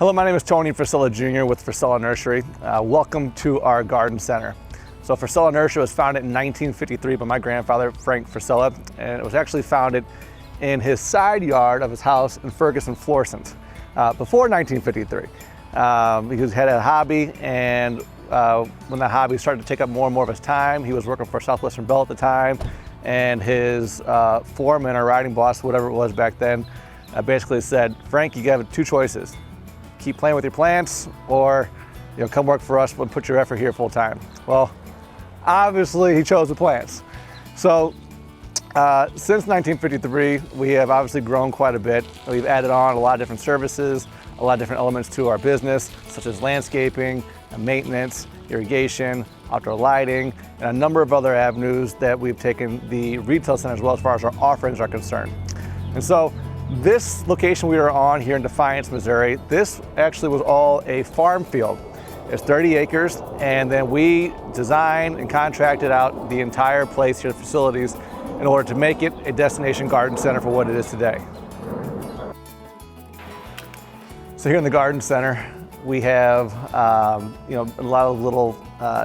Hello, my name is Tony Frisella Jr. with Frisella Nursery. Welcome to our garden center. So Frisella Nursery was founded in 1953 by my grandfather, Frank Frisella, and it was actually founded in his side yard of his house in Ferguson, Florissant, before 1953. He had a hobby, and when that hobby started to take up more and more of his time, he was working for Southwestern Bell at the time, and his foreman or riding boss, whatever it was back then, basically said, Frank, you have two choices. Keep playing with your plants, or come work for us and put your effort here full time. Well, obviously he chose the plants. So since 1953, we have obviously grown quite a bit. We've added on a lot of different services, a lot of different elements to our business, such as landscaping, maintenance, irrigation, outdoor lighting, and a number of other avenues that we've taken the retail center as well as far as our offerings are concerned. And so this location we are on here in Defiance, Missouri, this actually was all a farm field. It's 30 acres, and then we designed and contracted out the entire place here, the facilities, in order to make it a destination garden center for what it is today. So here in the garden center, we have a lot of little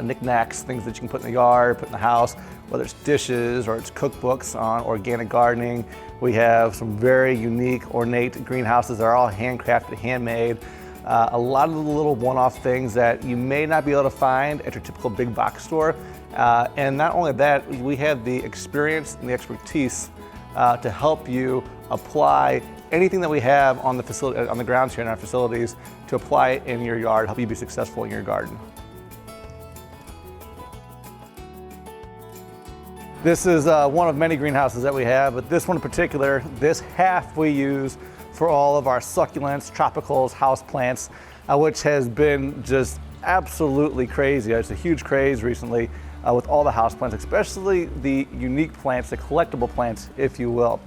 knickknacks, things that you can put in the yard, put in the house, whether it's dishes or it's cookbooks on organic gardening. We have some very unique, ornate greenhouses that are all handcrafted, handmade. A lot of the little one-off things that you may not be able to find at your typical big box store. And not only that, we have the experience and the expertise to help you apply anything that we have on the facility, on the grounds here in our facilities, to apply it in your yard, help you be successful in your garden. This is one of many greenhouses that we have, but this one in particular, this half we use for all of our succulents, tropicals, houseplants, which has been just absolutely crazy. It's a huge craze recently with all the houseplants, especially the unique plants, the collectible plants, if you will.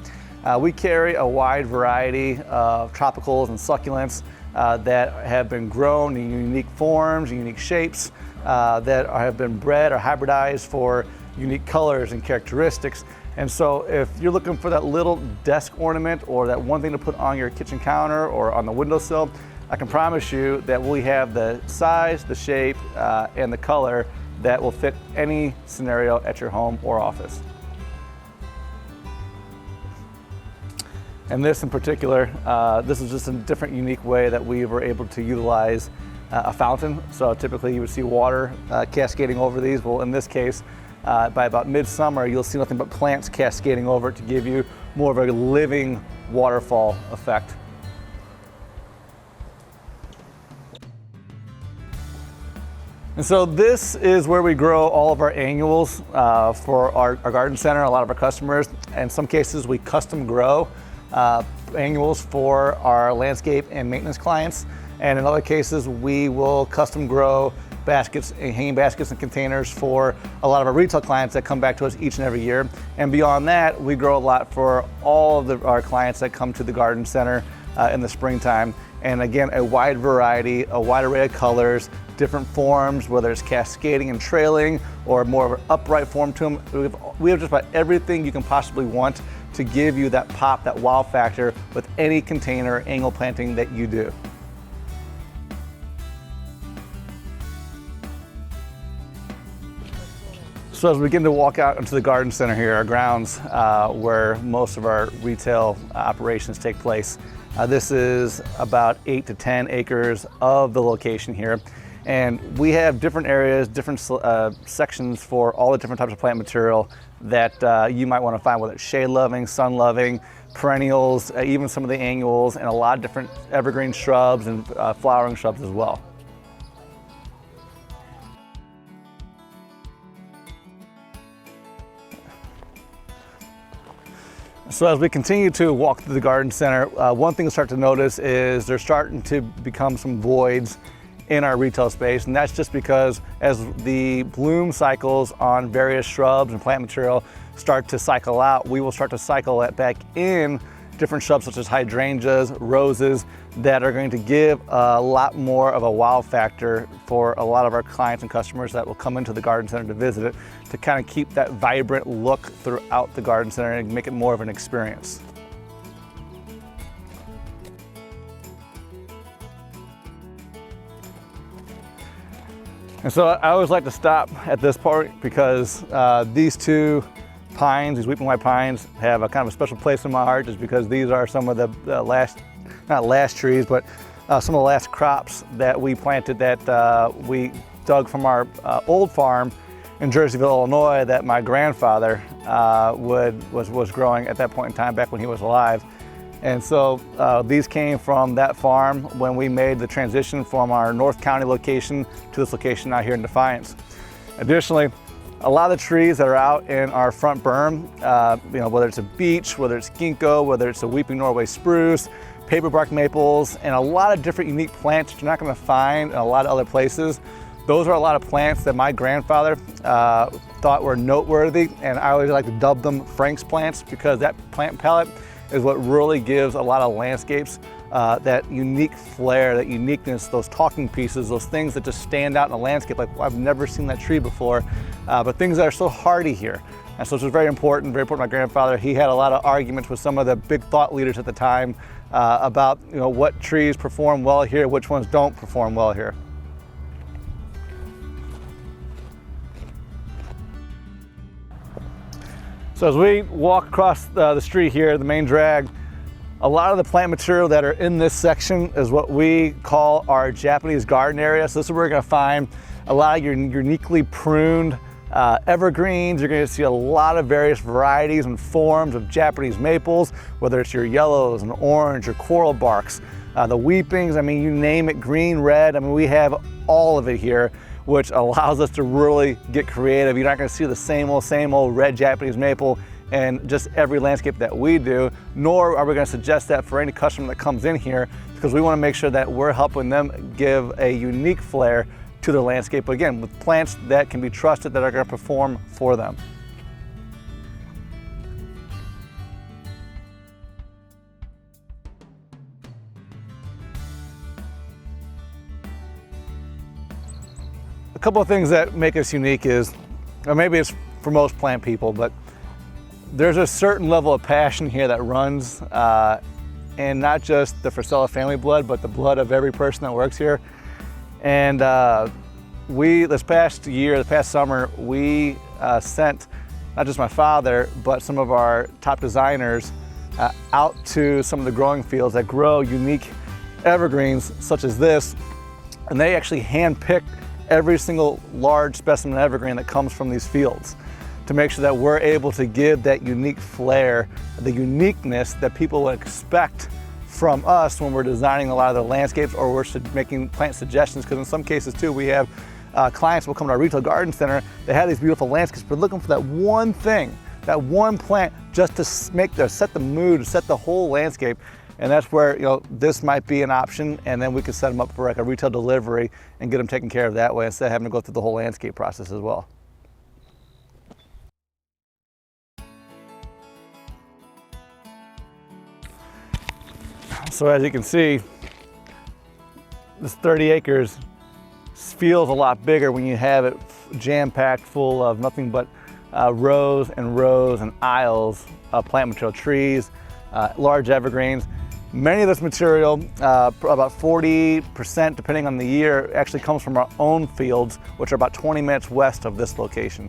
We carry a wide variety of tropicals and succulents that have been grown in unique forms, unique shapes, that have been bred or hybridized for unique colors and characteristics. And so if you're looking for that little desk ornament or that one thing to put on your kitchen counter or on the windowsill, I can promise you that we have the size, the shape, and the color that will fit any scenario at your home or office. And this in particular, this is just a different, unique way that we were able to utilize a fountain. So typically you would see water cascading over these. Well, in this case, by about midsummer, you'll see nothing but plants cascading over it to give you more of a living waterfall effect. And so this is where we grow all of our annuals for our garden center, a lot of our customers. In some cases, we custom grow annuals for our landscape and maintenance clients. And in other cases, we will custom grow baskets, hanging baskets and containers for a lot of our retail clients that come back to us each and every year. And beyond that, we grow a lot for all of our clients that come to the garden center in the springtime. And again, a wide variety, a wide array of colors, different forms, whether it's cascading and trailing or more of an upright form to them. We have just about everything you can possibly want to give you that pop, that wow factor with any container or annual planting that you do. So as we begin to walk out into the garden center here, our grounds where most of our retail operations take place, this is about 8 to 10 acres of the location here. And we have different areas, different sections for all the different types of plant material that you might want to find, whether it's shade-loving, sun-loving, perennials, even some of the annuals, and a lot of different evergreen shrubs and flowering shrubs as well. So as we continue to walk through the garden center, one thing to start to notice is there's starting to become some voids in our retail space, and that's just because as the bloom cycles on various shrubs and plant material start to cycle out, we will start to cycle that back in different shrubs such as hydrangeas, roses, that are going to give a lot more of a wow factor for a lot of our clients and customers that will come into the garden center to visit it, to kind of keep that vibrant look throughout the garden center and make it more of an experience. And so I always like to stop at this part because these two pines, these weeping white pines, have a kind of a special place in my heart, just because these are some of the not last trees, but some of the last crops that we planted, that we dug from our old farm in Jerseyville, Illinois, that my grandfather was growing at that point in time, back when he was alive. And so these came from that farm when we made the transition from our North County location to this location out here in Defiance. Additionally, a lot of the trees that are out in our front berm, whether it's a beech, whether it's ginkgo, whether it's a weeping Norway spruce, paperbark maples, and a lot of different unique plants that you're not going to find in a lot of other places. Those are a lot of plants that my grandfather thought were noteworthy, and I always like to dub them Frank's plants, because that plant palette is what really gives a lot of landscapes that unique flair, that uniqueness, those talking pieces, those things that just stand out in a landscape like, well, I've never seen that tree before, but things that are so hardy here. And so this was very important to my grandfather. He had a lot of arguments with some of the big thought leaders at the time about what trees perform well here, which ones don't perform well here. So as we walk across the street here, the main drag, a lot of the plant material that are in this section is what we call our Japanese garden area. So this is where we're going to find a lot of your uniquely pruned evergreens. You're going to see a lot of various varieties and forms of Japanese maples, whether it's your yellows and orange or coral barks, the weepings, I mean, you name it, green, red. I mean, we have all of it here, which allows us to really get creative. You're not going to see the same old red Japanese maple in just every landscape that we do, nor are we going to suggest that for any customer that comes in here, because we want to make sure that we're helping them give a unique flair to their landscape, again, with plants that can be trusted, that are going to perform for them. A couple of things that make us unique is, or maybe it's for most plant people, but there's a certain level of passion here that runs, and not just the Frisella family blood, but the blood of every person that works here. And this past summer, we sent not just my father, but some of our top designers out to some of the growing fields that grow unique evergreens such as this, and they actually hand-picked every single large specimen evergreen that comes from these fields, to make sure that we're able to give that unique flair, the uniqueness that people would expect from us when we're designing a lot of the landscapes, or we're making plant suggestions. Because in some cases too, we have clients will come to our retail garden center, they have these beautiful landscapes, but looking for that one thing, that one plant, just to set the mood, set the whole landscape. And that's where this might be an option, and then we could set them up for like a retail delivery and get them taken care of that way, instead of having to go through the whole landscape process as well. So as you can see, this 30 acres feels a lot bigger when you have it jam-packed full of nothing but rows and rows and aisles of plant material, trees, large evergreens. Many of this material, about 40%, depending on the year, actually comes from our own fields, which are about 20 minutes west of this location.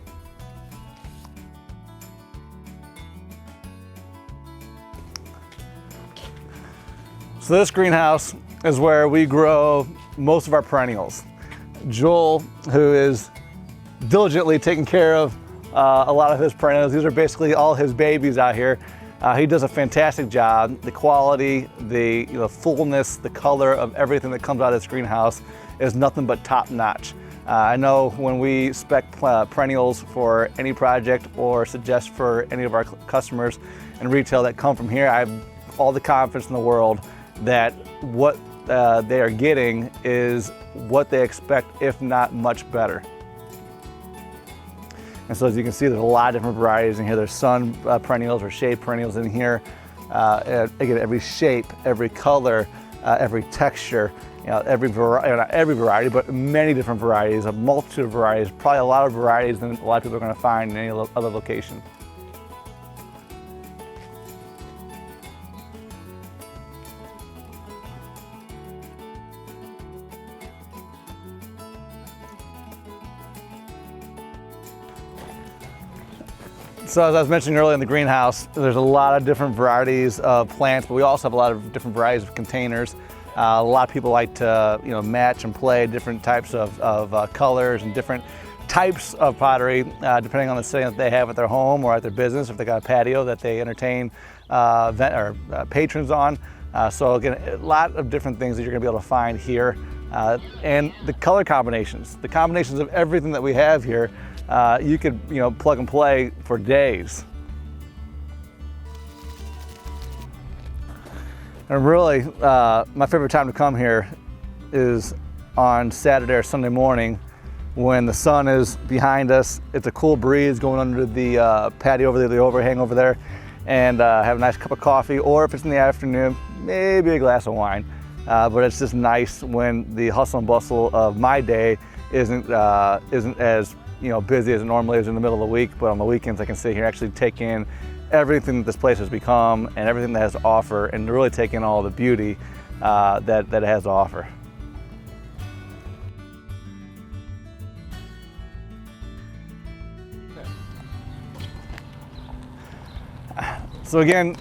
So this greenhouse is where we grow most of our perennials. Joel, who is diligently taking care of a lot of his perennials, these are basically all his babies out here. He does a fantastic job. The quality, the fullness, the color of everything that comes out of this greenhouse is nothing but top notch. I know when we spec perennials for any project or suggest for any of our customers in retail that come from here, I have all the confidence in the world that what they are getting is what they expect, if not much better. And so as you can see, there's a lot of different varieties in here. There's sun perennials or shade perennials in here. Again, every shape, every color, every texture, every variety, not every variety, but many different varieties, a multitude of varieties, probably a lot of varieties than a lot of people are going to find in any other location. So as I was mentioning earlier in the greenhouse, there's a lot of different varieties of plants, but we also have a lot of different varieties of containers. A lot of people like to match and play different types of colors and different types of pottery, depending on the setting that they have at their home or at their business, if they got a patio that they entertain patrons on. So again, a lot of different things that you're gonna be able to find here. And the color combinations, of everything that we have here, you could plug and play for days. And really, my favorite time to come here is on Saturday or Sunday morning when the sun is behind us. It's a cool breeze going under the patio over there, the overhang over there, and have a nice cup of coffee, or if it's in the afternoon, maybe a glass of wine. But it's just nice when the hustle and bustle of my day isn't as busy as it normally is in the middle of the week, but on the weekends I can sit here and actually take in everything that this place has become and everything that it has to offer, and really take in all the beauty that it has to offer. So again,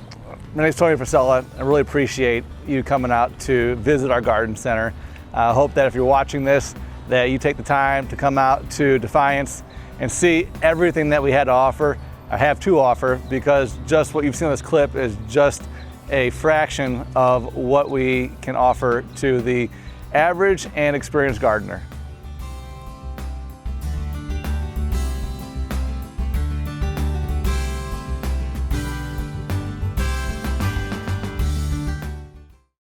my name's Tony Frisella. I really appreciate you coming out to visit our garden center. I hope that if you're watching this, that you take the time to come out to Defiance and see everything that we had to offer, or have to offer, because just what you've seen in this clip is just a fraction of what we can offer to the average and experienced gardener.